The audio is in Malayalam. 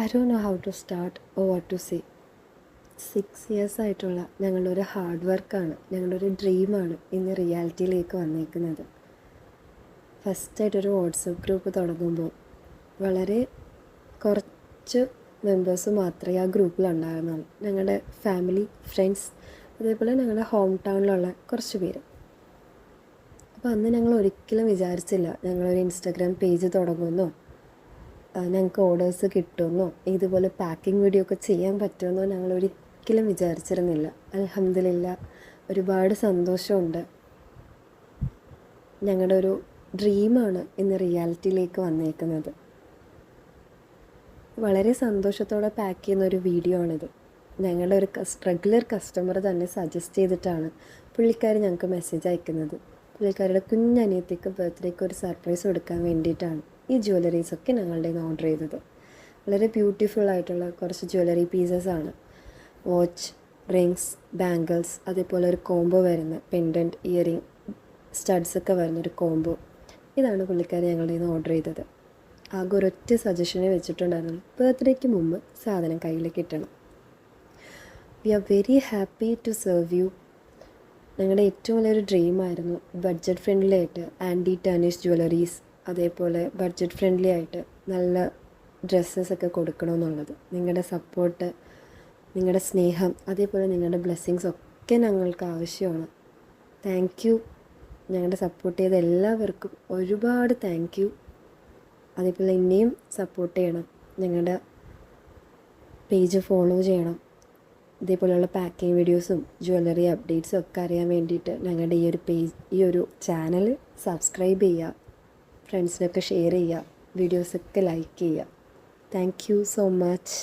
I don't know how to start or what to say. 6 years ആയിട്ടുള്ള ഞങ്ങളുടെ ഒരു ഹാർഡ് വർക്കാണ്, ഞങ്ങളുടെ ഒരു ഡ്രീമാണ് ഇന്ന് റിയാലിറ്റിയിലേക്ക് വന്നേക്കുന്നത്. ഫസ്റ്റായിട്ടൊരു വാട്സപ്പ് ഗ്രൂപ്പ് തുടങ്ങുമ്പോൾ വളരെ കുറച്ച് മെമ്പേഴ്സ് മാത്രമേ ആ ഗ്രൂപ്പിലുണ്ടായിരുന്നുള്ളൂ. ഞങ്ങളുടെ ഫാമിലി, ഫ്രണ്ട്സ്, അതേപോലെ ഞങ്ങളുടെ ഹോം ടൗണിലുള്ള കുറച്ച് പേര്. അപ്പോൾ അന്ന് ഞങ്ങൾ ഒരിക്കലും വിചാരിച്ചില്ല ഞങ്ങളൊരു ഇൻസ്റ്റാഗ്രാം പേജ് തുടങ്ങുമെന്നോ ഞങ്ങൾക്ക് ഓർഡേഴ്സ് കിട്ടുമെന്നോ ഇതുപോലെ പാക്കിംഗ് വീഡിയോ ഒക്കെ ചെയ്യാൻ പറ്റുമെന്നോ ഞങ്ങൾ ഒരിക്കലും വിചാരിച്ചിരുന്നില്ല. അൽഹംദുലില്ലാ, ഒരുപാട് സന്തോഷമുണ്ട്. ഞങ്ങളുടെ ഒരു ഡ്രീമാണ് ഇന്ന് റിയാലിറ്റിയിലേക്ക് വന്നേക്കുന്നത്. വളരെ സന്തോഷത്തോടെ പാക്ക് ചെയ്യുന്ന ഒരു വീഡിയോ ആണിത്. ഞങ്ങളുടെ ഒരു റെഗുലർ കസ്റ്റമർ തന്നെ സജസ്റ്റ് ചെയ്തിട്ടാണ് പുള്ളിക്കാർ ഞങ്ങൾക്ക് മെസ്സേജ് അയക്കുന്നത്. പുള്ളിക്കാരുടെ കുഞ്ഞനിയത്തിക്ക് ബർത്ത്ഡേക്ക് ഒരു സർപ്രൈസ് കൊടുക്കാൻ വേണ്ടിയിട്ടാണ് ഈ ജ്വല്ലറീസൊക്കെ ഞങ്ങളുടെ നിന്ന് ഓർഡർ ചെയ്തത്. വളരെ ബ്യൂട്ടിഫുൾ ആയിട്ടുള്ള കുറച്ച് ജ്വല്ലറി പീസസാണ്. വാച്ച്, റിങ്സ്, ബാംഗിൾസ്, അതേപോലെ ഒരു കോംബോ വരുന്ന പെൻഡൻറ്റ്, ഇയറിങ്, സ്റ്റഡ്സൊക്കെ വരുന്നൊരു കോംബോ. ഇതാണ് പുള്ളിക്കാർ ഞങ്ങളുടെ നിന്ന് ഓർഡർ ചെയ്തത്. ആകെ ഒരൊറ്റ സജഷനെ വെച്ചിട്ടുണ്ടായിരുന്നു, ബർത്ത്ഡേക്ക് മുമ്പ് സാധനം കയ്യിൽ കിട്ടണം. We are very happy to serve you. ഞങ്ങളുടെ ഏറ്റവും വലിയൊരു ഡ്രീമായിരുന്നു ബഡ്ജറ്റ് ഫ്രണ്ട്ലി ആയിട്ട് ആൻറ്റി ടർണിഷ് ജ്വല്ലറീസ്, അതേപോലെ ബഡ്ജറ്റ് ഫ്രണ്ട്ലി ആയിട്ട് നല്ല ഡ്രസ്സസൊക്കെ കൊടുക്കണമെന്നുള്ളത്. നിങ്ങളുടെ സപ്പോർട്ട്, നിങ്ങളുടെ സ്നേഹം, അതേപോലെ നിങ്ങളുടെ ബ്ലെസ്സിങ്സ് ഒക്കെ ഞങ്ങൾക്ക് ആവശ്യമാണ്. Thank you. ഞങ്ങളുടെ സപ്പോർട്ട് ചെയ്ത എല്ലാവർക്കും ഒരുപാട് താങ്ക് യു. അതേപോലെ ഇനിയും സപ്പോർട്ട് ചെയ്യണം, ഞങ്ങളുടെ പേജ് ഫോളോ ചെയ്യണം. ഇതേപോലെയുള്ള പാക്കിംഗ് വീഡിയോസും ജ്വല്ലറി അപ്ഡേറ്റ്സും ഒക്കെ അറിയാൻ വേണ്ടിയിട്ട് ഞങ്ങളുടെ ഈ ഒരു ചാനൽ സബ്സ്ക്രൈബ് ചെയ്യുക, ഫ്രണ്ട്സിനൊക്കെ ഷെയർ ചെയ്യുക, വീഡിയോസൊക്കെ ലൈക്ക് ചെയ്യുക. Thank you so much.